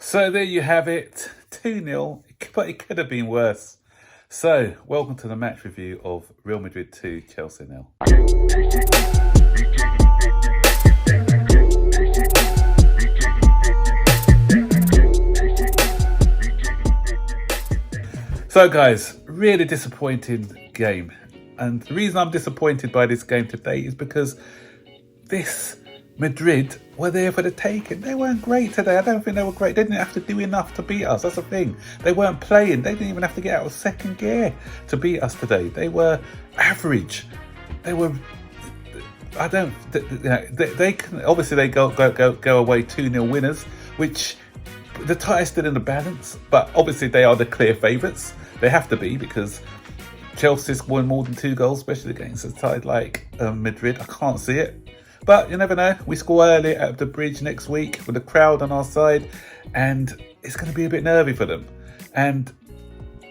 So there you have it, 2-0, but it could have been worse. So, welcome to the match review of Real Madrid 2, Chelsea 0. So guys, really disappointing game. And the reason I'm disappointed by this game today is because this Madrid were there for the taking. They weren't great today. I don't think they were great. They didn't have to do enough to beat us. That's the thing. They weren't playing. They didn't even have to get out of second gear to beat us today. They were average. They were. I don't. They can obviously they go away 2-0 winners, which the tie's still in the balance. But obviously they are the clear favourites. They have to be because Chelsea's won more than 2 goals, especially against a side like Madrid. I can't see it. But you never know. We score early at the bridge next week with the crowd on our side, and it's going to be a bit nervy for them. And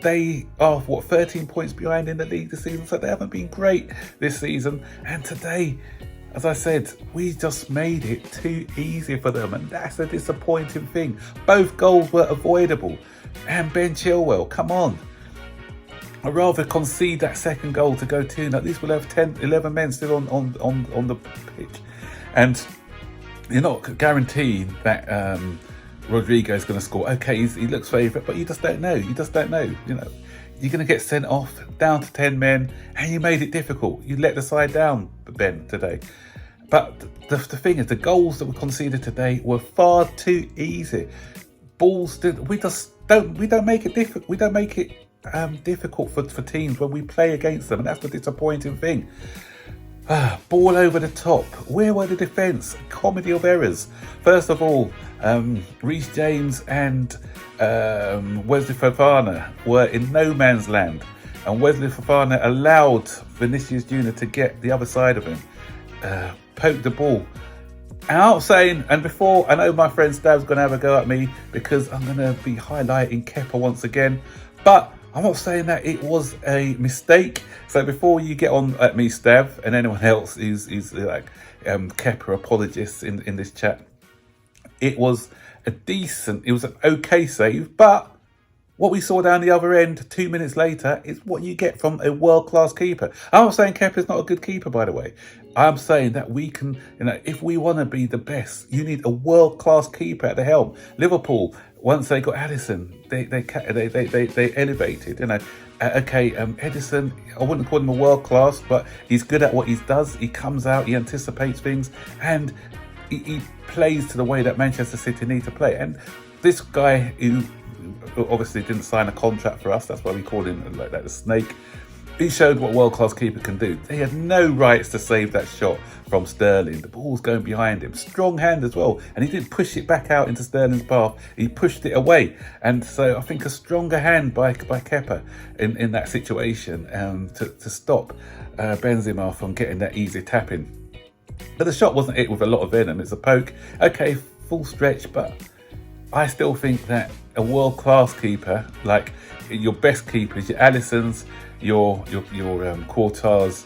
they are, 13 points behind in the league this season, so they haven't been great this season. And today, as I said, we just made it too easy for them, and that's a disappointing thing. Both goals were avoidable. And Ben Chilwell, come on. I'd rather concede that second goal to go 2-0. At least we'll have 11 men still on the pitch. And you're not guaranteeing that Rodrigo is going to score. Okay, he looks favourite, but you just don't know. You just don't know. You know, you're going to get sent off down to 10 men, and you made it difficult. You let the side down, Ben, today. But the thing is, the goals that were conceded today were far too easy. Balls, we don't make it difficult. We don't make it difficult for teams when we play against them, and that's the disappointing thing. Ball over the top. Where were the defence? Comedy of errors. First of all, Reece James and Wesley Fofana were in no man's land, and Wesley Fofana allowed Vinicius Jr. to get the other side of him, poke the ball. And I'm saying, and before, I know my friend Stav's going to have a go at me because I'm going to be highlighting Kepa once again, but I'm not saying that it was a mistake. So before you get on at me, Stav, and anyone else who's like Kepa apologists in this chat, it was an okay save, but what we saw down the other end 2 minutes later is what you get from a world-class keeper. I'm not saying Kepa's not a good keeper, by the way. I'm saying that we can, if we want to be the best, you need a world-class keeper at the helm. Liverpool, once they got Alisson, they elevated. Edison, I wouldn't call him a world-class, but he's good at what he does. He comes out, he anticipates things, and he plays to the way that Manchester City need to play. And this guy who obviously didn't sign a contract for us, that's why we called him like that, the snake. He showed what world-class keeper can do. They had no rights to save that shot from Sterling. The ball's going behind him. Strong hand as well. And he didn't push it back out into Sterling's path. He pushed it away. And so I think a stronger hand by Kepa in that situation to stop Benzema from getting that easy tap-in. But the shot wasn't it with a lot of venom. It's a poke. Okay, full stretch, but I still think that a world-class keeper, like your best keepers, your Alissons, your Courtois,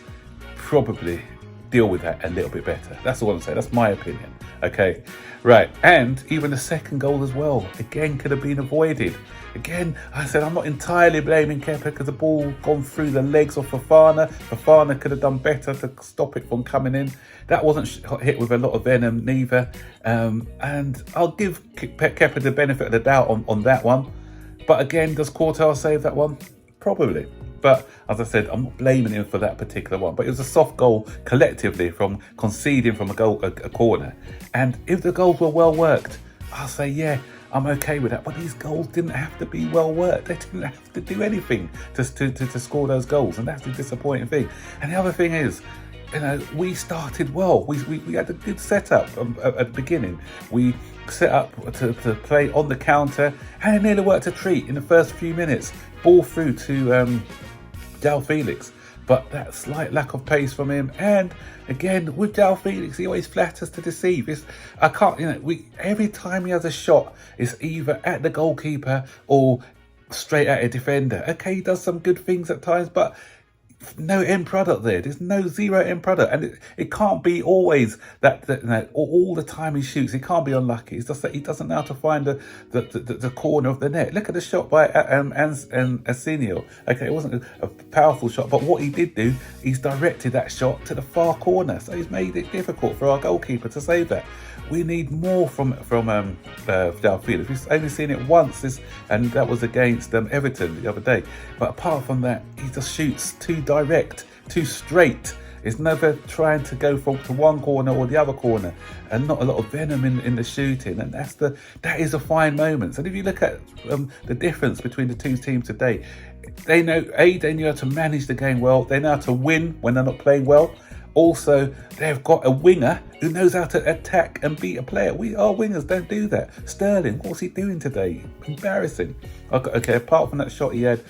probably deal with that a little bit better. That's all I'm saying. That's my opinion. Okay, right. And even the second goal as well, again, could have been avoided. Again, I said I'm not entirely blaming Kepa because the ball gone through the legs of Fofana. Fofana could have done better to stop it from coming in. That wasn't hit with a lot of venom neither. And I'll give Kepa the benefit of the doubt on that one. But again, does Courtois save that one? Probably. But as I said, I'm not blaming him for that particular one. But it was a soft goal collectively from conceding from a corner. And if the goals were well worked, I'll say, yeah, I'm okay with that. But these goals didn't have to be well worked. They didn't have to do anything to score those goals. And that's the disappointing thing. And the other thing is, we started well. We had a good setup at the beginning. We set up to play on the counter, and it nearly worked a treat in the first few minutes. Ball through to João Felix, but that slight lack of pace from him. And again, with João Felix, he always flatters to deceive. Every time he has a shot, it's either at the goalkeeper or straight at a defender. Okay, he does some good things at times, but no end product there. There's no zero end product, and it can't be always that all the time he shoots. He can't be unlucky. It's just that he doesn't know how to find the corner of the net. Look at the shot by Asenio. Okay, it wasn't a powerful shot, but what he did do, he's directed that shot to the far corner, so he's made it difficult for our goalkeeper to save that. We need more from Dalfield. We've only seen it once, and that was against Everton the other day. But apart from that, he just shoots too direct, too straight. It's never trying to go to one corner or the other corner, and not a lot of venom in the shooting. And that is a fine moment. And if you look at the difference between the two teams today, they know how to manage the game well. They know how to win when they're not playing well. Also, they've got a winger who knows how to attack and beat a player. Our wingers don't do that. Sterling, what's he doing today? Embarrassing. Okay, apart from that shot he had,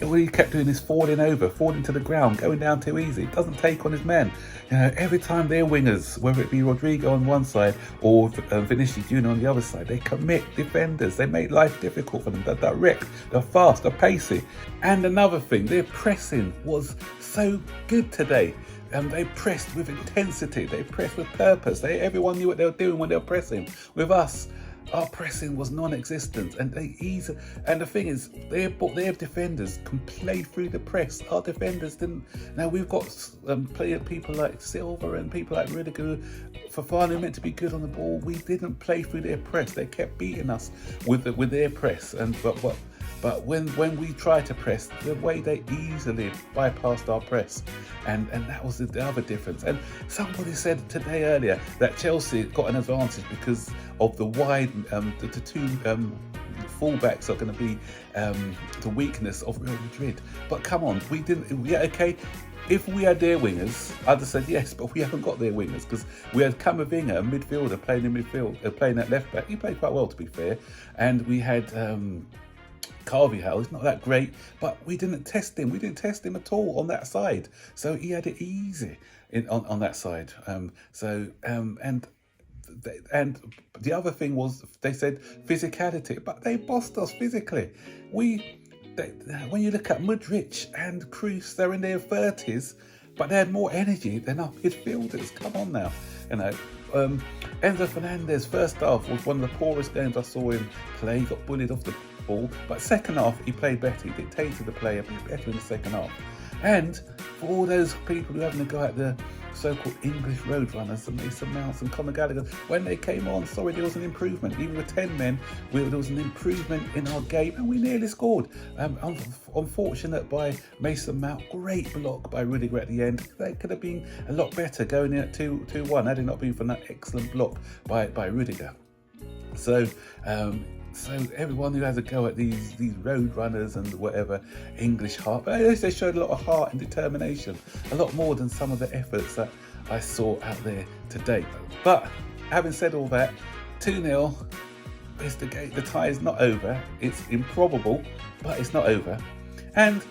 all he kept doing is falling to the ground, going down too easy. Doesn't take on his men. Every time their wingers, whether it be Rodrigo on one side or Vinicius Junior on the other side, they commit defenders. They make life difficult for them. They're direct, they're fast, they're pacey. And another thing, their pressing was so good today. They pressed with intensity. They pressed with purpose. Everyone knew what they were doing when they were pressing. With us, our pressing was non-existent, and the thing is, their defenders can play through the press. Our defenders didn't. Now we've got people like Silva and people like Rudiger, Fofana, meant to be good on the ball. We didn't play through their press. They kept beating us with their press, But when we tried to press, the way they easily bypassed our press, and that was the other difference. And somebody said today earlier that Chelsea got an advantage because of the wide, the two fullbacks are going to be the weakness of Real Madrid. But come on, we didn't. Yeah, okay. If we had their wingers, I'd have said yes, but we haven't got their wingers because we had Camavinga, a midfielder, playing in midfield, playing at left back. He played quite well, to be fair, and we had. Carvajal is not that great, but we didn't test him. We didn't test him at all on that side, so he had it easy on that side. And the other thing was they said physicality, but they bossed us physically. When you look at Madrid and Cruz, they're in their 30s, but they had more energy than our midfielders. Come on now, Enzo Fernandez, first half was one of the poorest games I saw him play. He got bullied off the ball, but second half he played better. He dictated the play a bit better in the second half. And for all those people who are having a go at the so-called English roadrunners, the Mason Mounts and Conor Gallagher, when they came on, sorry, there was an improvement. Even with 10 men, there was an improvement in our game, and we nearly scored. Unfortunate by Mason Mount, great block by Rudiger at the end. That could have been a lot better going in at 2-1 had it not been for that excellent block by Rudiger. So everyone who has a go at these road runners and whatever English heart, but at least they showed a lot of heart and determination, a lot more than some of the efforts that I saw out there today. But having said all that, 2-0 is the game. The tie is not over. It's improbable, but it's not over. And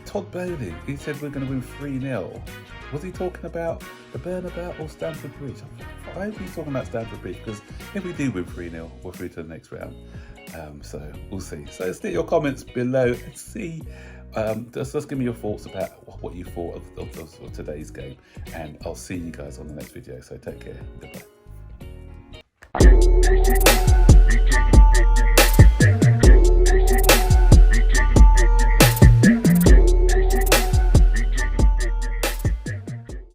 Todd Bowley, he said we're going to win 3-0. Was he talking about the Bernabeu or Stamford Bridge? I hope he's talking about Stamford Bridge, because if we do win 3-0, we're through to the next round. So we'll see. So stick your comments below and see. Just give me your thoughts about what you thought of today's game. And I'll see you guys on the next video. So take care. Goodbye.